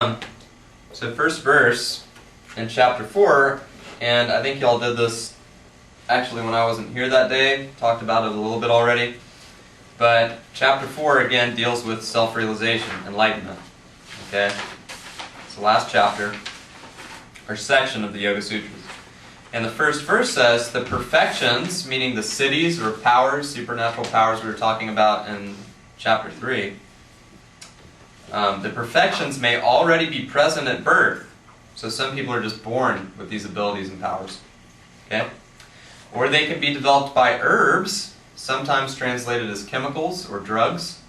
So first verse in chapter 4, and I think y'all did this actually when I wasn't here that day, talked about it a little bit already, but chapter 4 again deals with self-realization, enlightenment. Okay? It's the last chapter, or section of the Yoga Sutras. And the first verse says, the perfections, meaning the siddhis or powers, supernatural powers we were talking about in chapter 3, the perfections may already be present at birth. So some people are just born with these abilities and powers. Okay? Or they can be developed by herbs, sometimes translated as chemicals or drugs.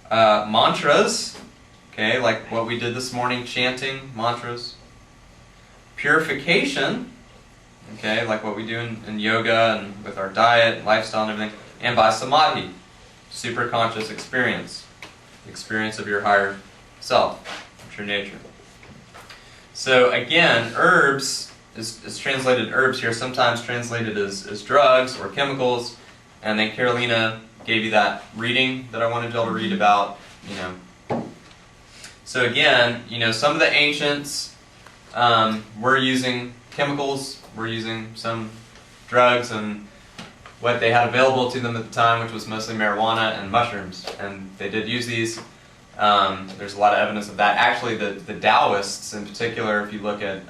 Mantras, okay, like what we did this morning, chanting mantras. Purification, okay, like what we do in yoga and with our diet, lifestyle and everything. And by samadhi, superconscious experience. Experience of your higher self, true nature. So again, herbs is translated herbs here, sometimes translated as drugs or chemicals, and then Carolina gave you that reading that I wanted y'all to read about, So again, some of the ancients were using chemicals, were using some drugs, and what they had available to them at the time, which was mostly marijuana and mushrooms. And they did use these. There's a lot of evidence of that. Actually, the Taoists in particular, if you look at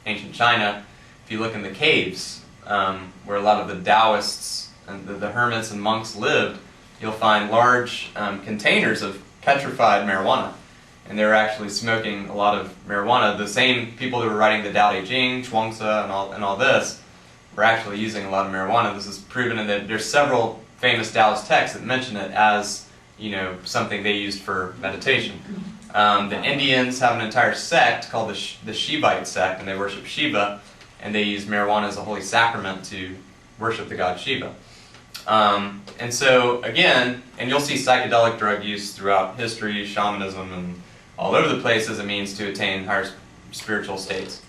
ancient China, if you look in the caves, where a lot of the Taoists and the hermits and monks lived, you'll find large containers of petrified marijuana. And they were actually smoking a lot of marijuana. The same people that were writing the Tao Te Ching, Chuang-Tzu, and all this, were actually using a lot of marijuana. This is proven in that there's several famous Taoist texts that mention it as, something they used for meditation. The Indians have an entire sect called the Shivite sect, and they worship Shiva, and they use marijuana as a holy sacrament to worship the god Shiva. And so, again, and you'll see psychedelic drug use throughout history, shamanism, and all over the place as a means to attain higher spiritual states.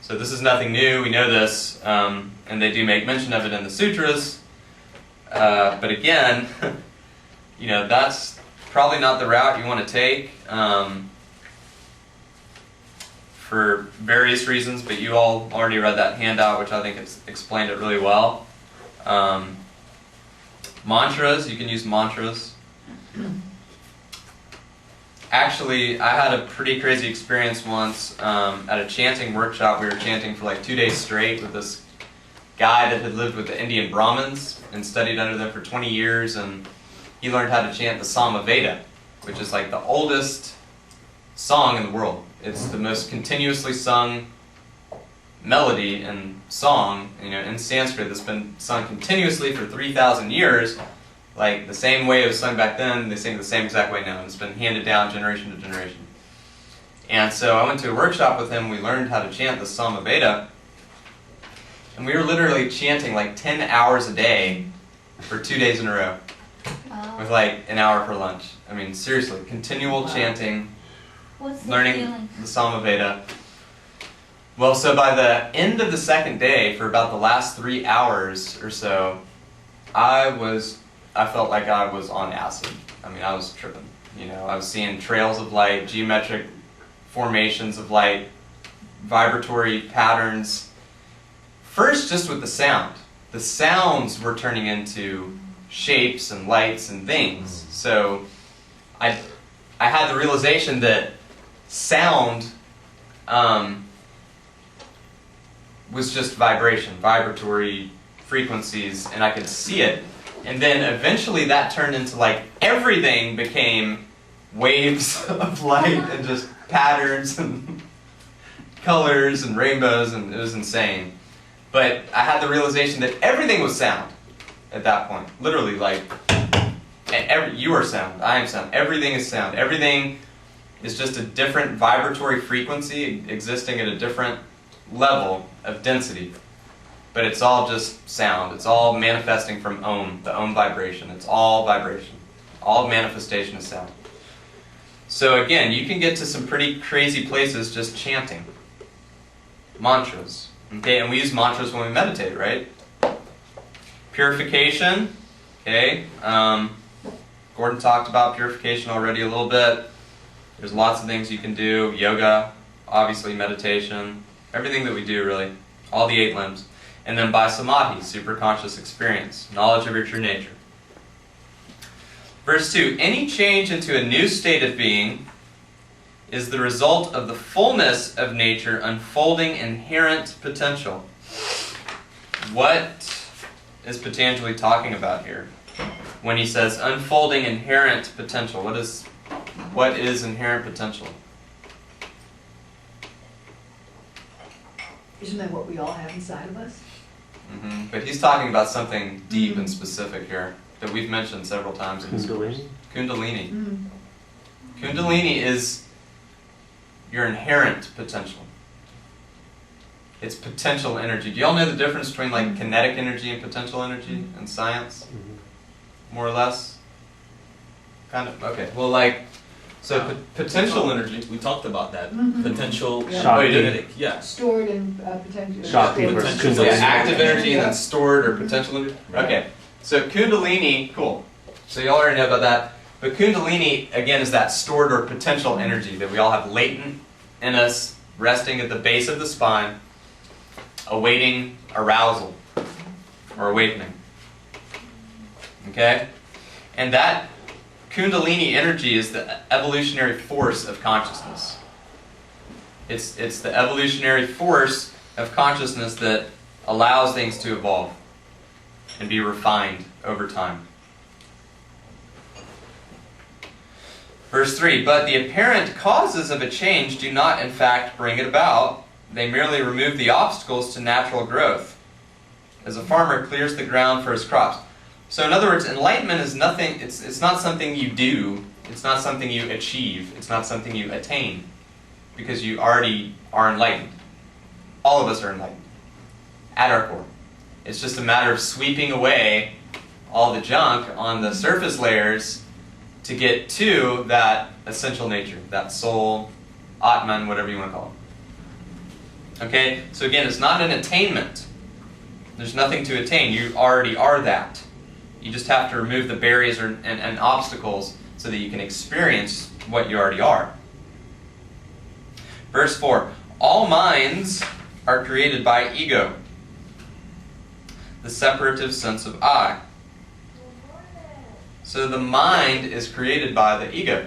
So this is nothing new, we know this, and they do make mention of it in the sutras, but again, that's probably not the route you want to take for various reasons, but you all already read that handout, which I think has explained it really well. Mantras, you can use mantras. Actually, I had a pretty crazy experience once at a chanting workshop. We were chanting for like 2 days straight with this guy that had lived with the Indian Brahmins and studied under them for 20 years, and he learned how to chant the Samaveda, which is like the oldest song in the world. It's the most continuously sung melody and song, in Sanskrit that's been sung continuously for 3,000 years. Like the same way it was sung back then, they sing it the same exact way now. And it's been handed down generation to generation. And so I went to a workshop with him. We learned how to chant the Samaveda. And we were literally chanting like 10 hours a day for 2 days in a row. Wow. With like an hour for lunch. I mean, seriously, continual chanting, learning the Samaveda. Well, so by the end of the second day, for about the last 3 hours or so, I felt like I was on acid. I mean, I was tripping. I was seeing trails of light, geometric formations of light, vibratory patterns. First, just with the sound. The sounds were turning into shapes and lights and things. So I had the realization that sound was just vibration, vibratory frequencies, and I could see it. And then eventually that turned into like everything became waves of light and just patterns and colors and rainbows, and it was insane. But I had the realization that everything was sound at that point. Literally, like, you are sound, I am sound, everything is sound. Everything is just a different vibratory frequency existing at a different level of density. But it's all just sound. It's all manifesting from Om, the Om vibration. It's all vibration. All manifestation is sound. So again, you can get to some pretty crazy places just chanting. Mantras. Okay, and we use mantras when we meditate, right? Purification. Okay. Gordon talked about purification already a little bit. There's lots of things you can do. Yoga, obviously meditation, everything that we do really. All the 8 limbs. And then by samadhi, superconscious experience, knowledge of your true nature. Verse 2, any change into a new state of being is the result of the fullness of nature unfolding inherent potential. What is Patanjali talking about here when he says unfolding inherent potential? What is inherent potential? Isn't that what we all have inside of us? But he's talking about something deep and specific here that we've mentioned several times in this course. Kundalini. Kundalini is your inherent potential. It's potential energy. Do y'all know the difference between like kinetic energy and potential energy in science? More or less? Kind of? Okay. Well, like, so potential energy. We talked about that. Potential, Yeah. Yeah. Stored and potential. Shakti stored. versus Potential. Yeah, Kundalini. active energy and then stored or potential energy. Okay. So Kundalini, cool. So y'all already know about that. But Kundalini, again, is that stored or potential energy that we all have latent in us, resting at the base of the spine, awaiting arousal or awakening. Okay? And that Kundalini energy is the evolutionary force of consciousness. It's the evolutionary force of consciousness that allows things to evolve and be refined over time. Verse 3, but the apparent causes of a change do not in fact bring it about. They merely remove the obstacles to natural growth, as a farmer clears the ground for his crops. So in other words, enlightenment is nothing, it's not something you do, it's not something you achieve, it's not something you attain, because you already are enlightened. All of us are enlightened, at our core. It's just a matter of sweeping away all the junk on the surface layers to get to that essential nature, that soul, Atman, whatever you want to call it. Okay? So again, it's not an attainment. There's nothing to attain. You already are that. You just have to remove the barriers and obstacles so that you can experience what you already are. Verse 4, all minds are created by ego, the separative sense of I. So the mind is created by the ego.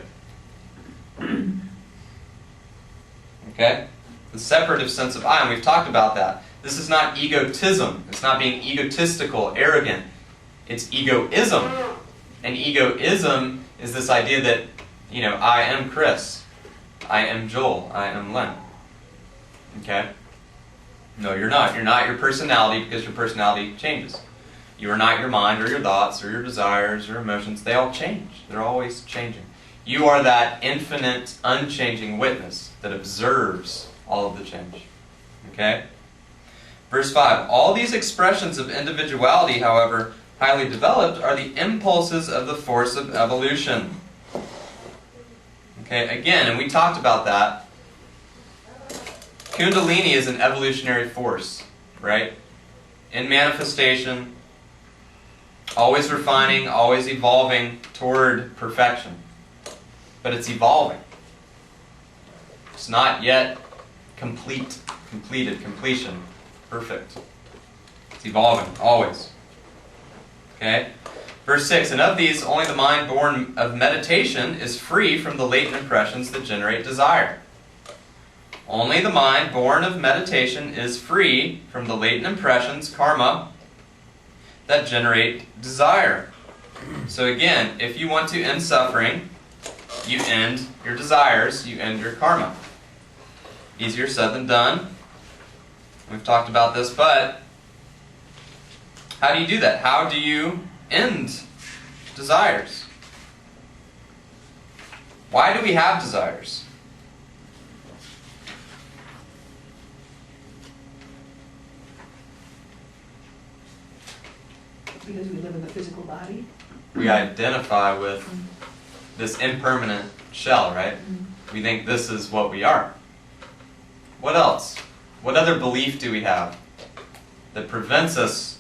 Okay? The separative sense of I, and we've talked about that. This is not egotism. It's not being egotistical, arrogant. It's egoism. And egoism is this idea that, you know, I am Chris. I am Joel. I am Len. Okay? No, you're not. You're not your personality because your personality changes. You are not your mind or your thoughts or your desires or emotions. They all change. They're always changing. You are that infinite, unchanging witness that observes all of the change. Okay? Verse 5. All these expressions of individuality, however highly developed, are the impulses of the force of evolution. Okay, again, and we talked about that. Kundalini is an evolutionary force, right? In manifestation, always refining, always evolving toward perfection. But it's evolving. It's not yet completed, completion, perfect. It's evolving, always. Okay? Verse 6, and of these, only the mind born of meditation is free from the latent impressions that generate desire. Only the mind born of meditation is free from the latent impressions, karma, that generate desire. So again, if you want to end suffering, you end your desires, you end your karma. Easier said than done. We've talked about this, but how do you do that? How do you end desires? Why do we have desires? Because we live in the physical body. We identify with this impermanent shell, right? We think this is what we are. What else? What other belief do we have that prevents us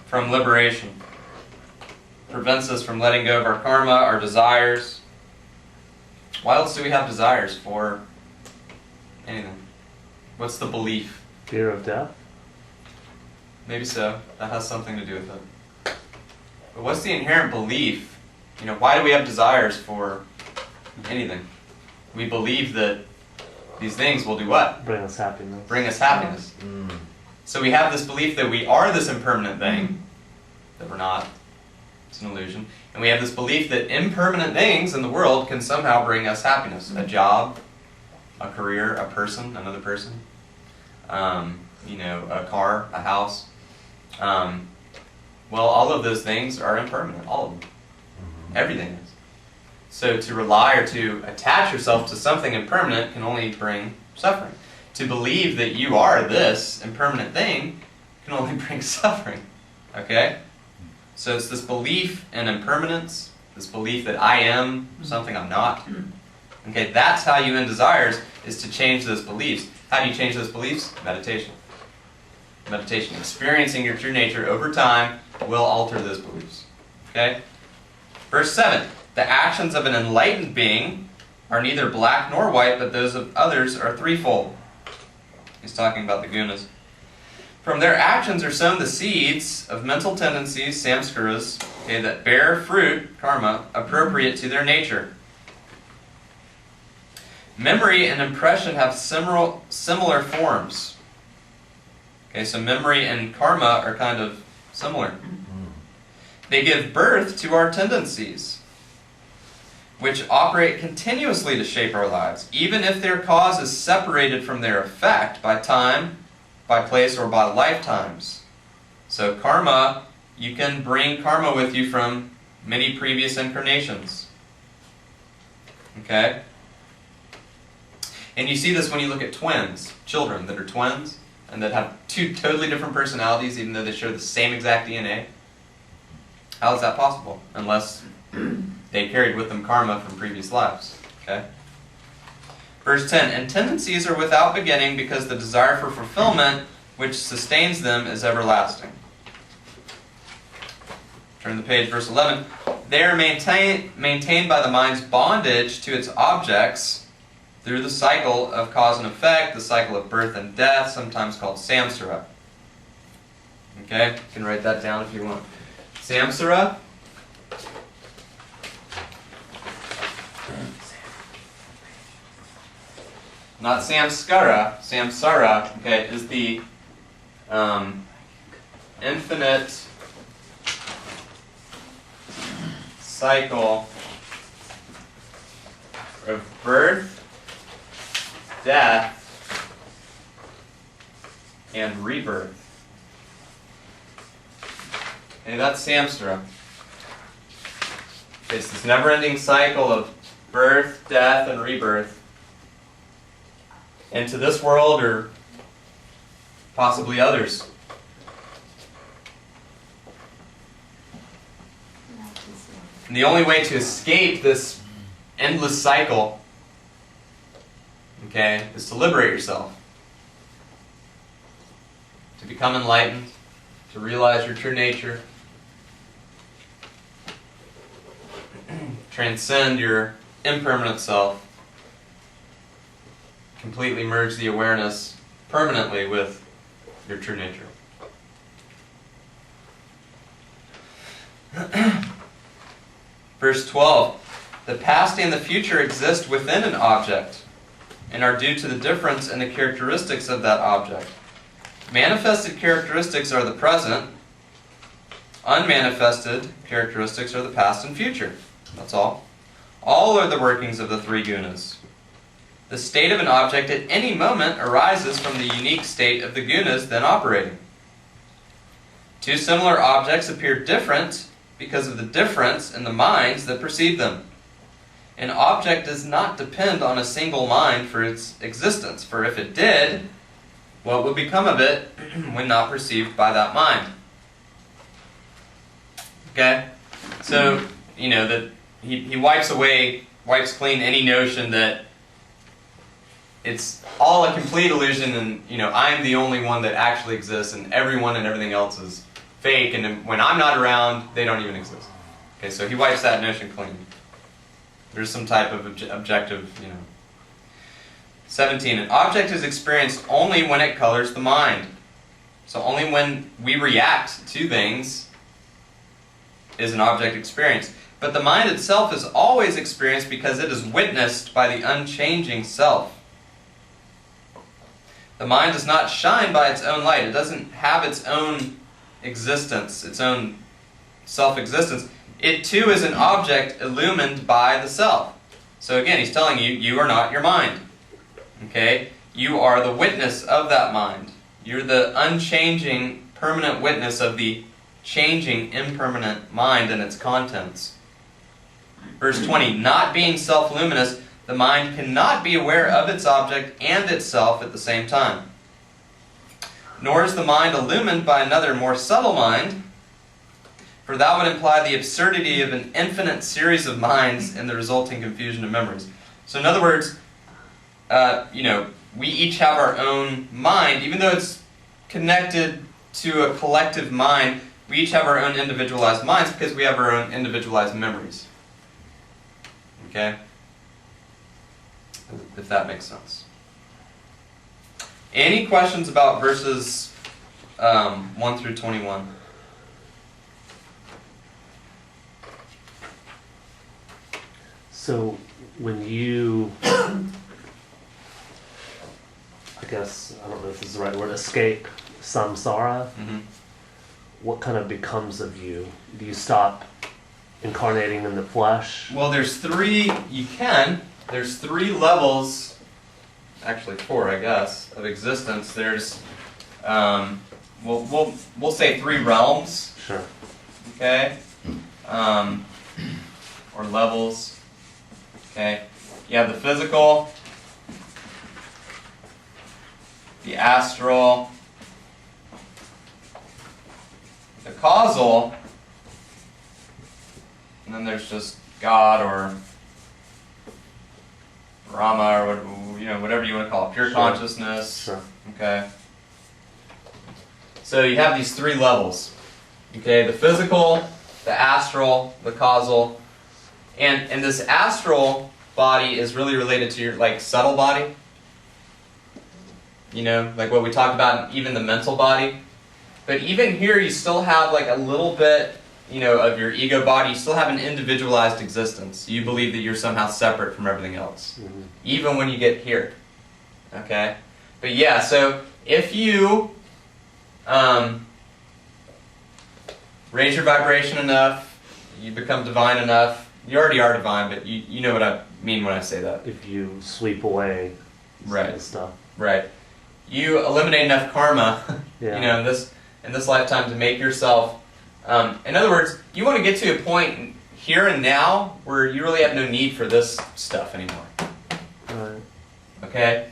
from liberation? Prevents us from letting go of our karma, our desires, Why else do we have desires for anything? What's the belief? Fear of death? Maybe so. That has something to do with it. But what's the inherent belief? Why do we have desires for anything? We believe that these things will do what? Bring us happiness. Bring us happiness. So we have this belief that we are this impermanent thing, that we're not. It's an illusion. And we have this belief that impermanent things in the world can somehow bring us happiness. A job, a career, a person, another person, a car, a house. Well, all of those things are impermanent, all of them. Everything is. So to rely or to attach yourself to something impermanent can only bring suffering. To believe that you are this impermanent thing can only bring suffering. Okay? So it's this belief in impermanence, this belief that I am something I'm not. Okay, that's how you end desires, is to change those beliefs. How do you change those beliefs? Meditation. Meditation. Experiencing your true nature over time will alter those beliefs. Okay? Verse 7. The actions of an enlightened being are neither black nor white, but those of others are threefold. He's talking about the gunas. From their actions are sown the seeds of mental tendencies, samskaras, that bear fruit, karma, appropriate to their nature. Memory and impression have similar forms. Okay, so memory and karma are kind of similar. They give birth to our tendencies, which operate continuously to shape our lives, even if their cause is separated from their effect by time, by place, or by lifetimes. So karma, you can bring karma with you from many previous incarnations. Okay? And you see this when you look at twins, children that are twins, and that have two totally different personalities, even though they share the same exact DNA. How is that possible? Unless they carried with them karma from previous lives. Okay? Verse 10, and tendencies are without beginning because the desire for fulfillment which sustains them is everlasting. Turn the page, verse 11. They are maintained by the mind's bondage to its objects through the cycle of cause and effect, the cycle of birth and death, sometimes called samsara. Okay? You can write that down if you want. Samsara. Not samskara. Samsara, okay, is the infinite cycle of birth, death, and rebirth. Okay, that's samsara. It's this never-ending cycle of birth, death, and rebirth into this world or possibly others. And the only way to escape this endless cycle, okay, is to liberate yourself. To become enlightened, to realize your true nature, transcend your impermanent self, completely merge the awareness permanently with your true nature. Verse 12. The past and the future exist within an object and are due to the difference in the characteristics of that object. Manifested characteristics are the present. Unmanifested characteristics are the past and future. That's all. All are the workings of the three gunas. The state of an object at any moment arises from the unique state of the gunas then operating. Two similar objects appear different because of the difference in the minds that perceive them. An object does not depend on a single mind for its existence, for if it did, what would become of it when not perceived by that mind? Okay? So, that he wipes clean any notion that it's all a complete illusion and, I'm the only one that actually exists and everyone and everything else is fake, and when I'm not around, they don't even exist. Okay, so he wipes that notion clean. There's some type of objective, 17. An object is experienced only when it colors the mind. So only when we react to things is an object experienced. But the mind itself is always experienced because it is witnessed by the unchanging self. The mind does not shine by its own light. It doesn't have its own existence, its own self-existence. It too is an object illumined by the self. So again, he's telling you, you are not your mind. Okay? You are the witness of that mind. You're the unchanging, permanent witness of the changing, impermanent mind and its contents. Verse 20, not being self-luminous, the mind cannot be aware of its object and itself at the same time. Nor is the mind illumined by another more subtle mind, for that would imply the absurdity of an infinite series of minds and the resulting confusion of memories. So in other words, we each have our own mind, even though it's connected to a collective mind, we each have our own individualized minds because we have our own individualized memories. Okay? If that makes sense. Any questions about verses 1 through 21? So when you, I guess, I don't know if this is the right word, escape samsara, what kind of becomes of you? Do you stop incarnating in the flesh? Well, there's three levels, actually four, I guess, of existence. There's, we'll say 3 realms. Sure. Okay? Or levels. Okay? You have the physical, the astral, the causal, and then there's just God or Brahma or whatever you want to call it, pure Sure. consciousness. Sure. Okay. So you have these 3 levels. Okay, the physical, the astral, the causal, and this astral body is really related to your subtle body. Like what we talked about, even the mental body. But even here, you still have a little bit, of your ego body. You still have an individualized existence. You believe that you're somehow separate from everything else, even when you get here. Okay? But yeah, so if you raise your vibration enough, you become divine enough. You already are divine, but you know what I mean when I say that. If you sweep away Right. stuff. Right. You eliminate enough karma, Yeah. in this lifetime to make yourself. In other words, you want to get to a point here and now where you really have no need for this stuff anymore. Right. Okay?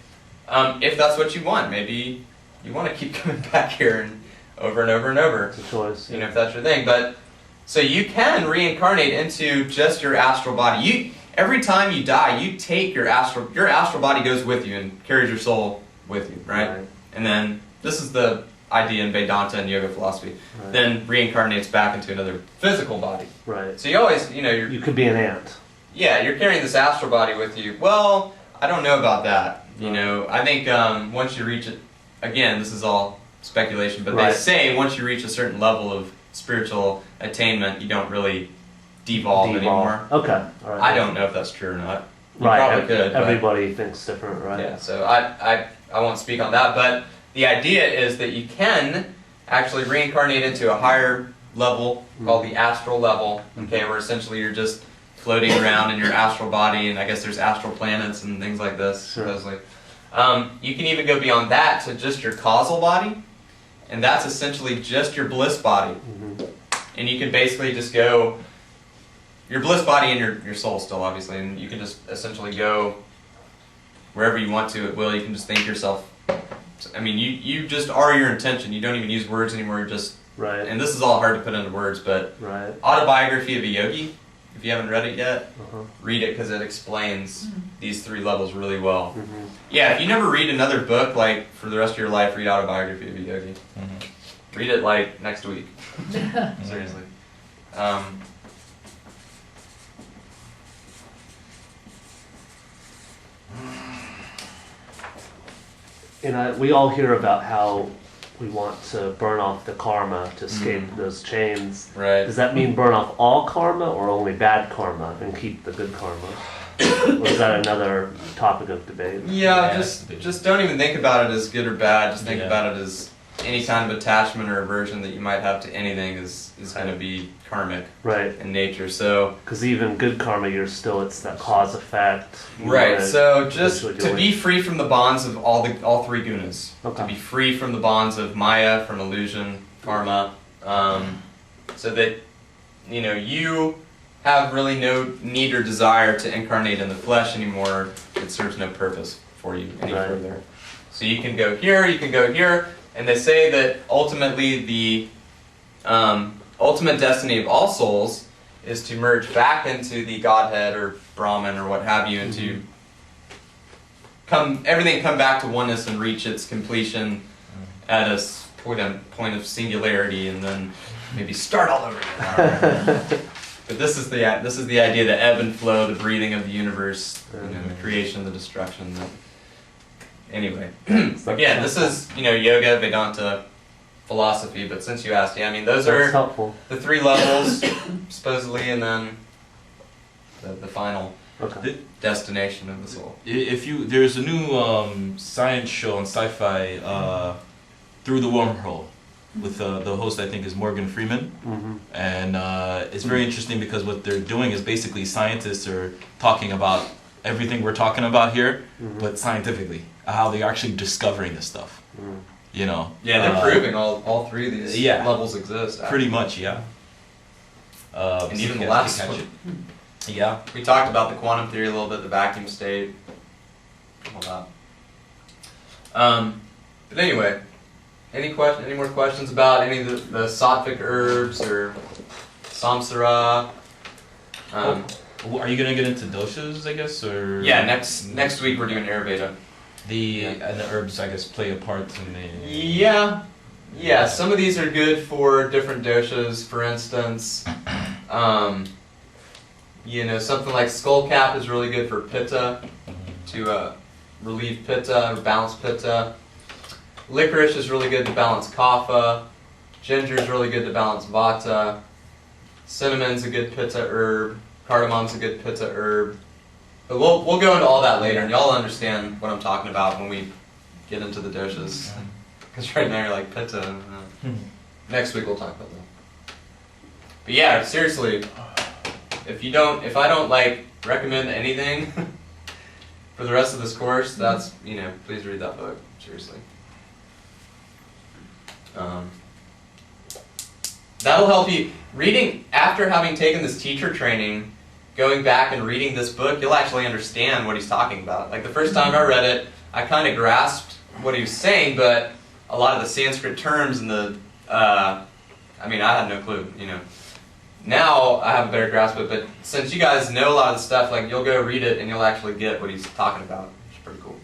If that's what you want, maybe you want to keep coming back here and over and over and over. It's a choice. If that's your thing. But so you can reincarnate into just your astral body. Every time you die, you take your astral body goes with you and carries your soul with you, right? And then this is the idea in Vedanta and yoga philosophy. Right. Then reincarnates back into another physical body. Right. So you always, You could be an ant. yeah, you're carrying this astral body with you. Well, I don't know about that. I think once you reach it, again, this is all speculation, but Right. they say once you reach a certain level of spiritual attainment, you don't really devolve anymore. Okay. All right. I don't know if that's true or not. You Right. probably could. but- Everybody thinks different, right? yeah, so I won't speak on that, but the idea is that you can actually reincarnate into a higher level called the astral level, okay, where essentially you're just floating around in your astral body, and I guess there's astral planets and things like this, Sure. supposedly. You can even go beyond that to just your causal body, and that's essentially just your bliss body. And you can basically just go, your bliss body and your soul still, obviously, and you can just essentially go wherever you want to at will. You can just think yourself, you just are your intention. You don't even use words anymore, you're just, Right. and this is all hard to put into words, but Right. Autobiography of a Yogi, if you haven't read it yet, Uh-huh. read it because it explains these 3 levels really well. Mm-hmm. Yeah, if you never read another book, for the rest of your life, read Autobiography of a Yogi. Read it next week. Seriously. we all hear about how we want to burn off the karma to escape those chains. Right. Does that mean burn off all karma or only bad karma and keep the good karma? Or is that another topic of debate? Yeah, Yeah, just don't even think about it as good or bad. Just think Yeah. about it as any kind of attachment or aversion that you might have to anything is going to be karmic Right. in nature. So Because even good karma, it's that cause effect. You right. wanna So just eventually to do be it. free from the bonds of all three gunas. Okay. To be free from the bonds of Maya, from illusion, karma, so that you have really no need or desire to incarnate in the flesh anymore. It serves no purpose for you any Right. further. So you can go here, you can go here, and they say that ultimately the ultimate destiny of all souls is to merge back into the Godhead or Brahman or what have you, and to everything come back to oneness and reach its completion at a point of singularity, and then maybe start all over again. But this is the idea, the ebb and flow, the breathing of the universe, the creation, the destruction. Anyway, again, this is yoga, Vedanta, philosophy. But since you asked, yeah, I mean those That's are helpful. the three levels supposedly, and then the final Okay. destination of the soul. There's a new science show on Sci-Fi, Through the Wormhole, with the host I think is Morgan Freeman, and it's very interesting because what they're doing is basically scientists are talking about everything we're talking about here, but scientifically, how they're actually discovering this stuff. Yeah, they're proving all three of these yeah. levels exist. Pretty much, yeah. And so even you the guys last can catch one. it. Yeah. We talked about the quantum theory a little bit, the vacuum state, all that. But anyway, any more questions about any of the sattvic herbs or samsara? Are you gonna get into doshas, I guess, or Yeah, next week we're doing Ayurveda. and the herbs, I guess, play a part in the. Yeah. Some of these are good for different doshas. For instance, something like skullcap is really good for pitta, to relieve pitta or balance pitta. Licorice is really good to balance kapha. Ginger is really good to balance vata. Cinnamon's a good pitta herb. Cardamom's a good pitta herb. But we'll go into all that later, and y'all understand what I'm talking about when we get into the doshas. Because right now you're like pitta. Next week we'll talk about that. But yeah, seriously, if I don't recommend anything for the rest of this course, that's please read that book. Seriously. That'll help you. Reading, after having taken this teacher training, going back and reading this book, you'll actually understand what he's talking about. Like the first time I read it, I kind of grasped what he was saying, but a lot of the Sanskrit terms and I had no clue, Now I have a better grasp of it, but since you guys know a lot of the stuff, you'll go read it and you'll actually get what he's talking about. It's pretty cool.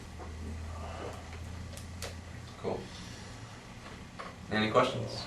Cool. Any questions?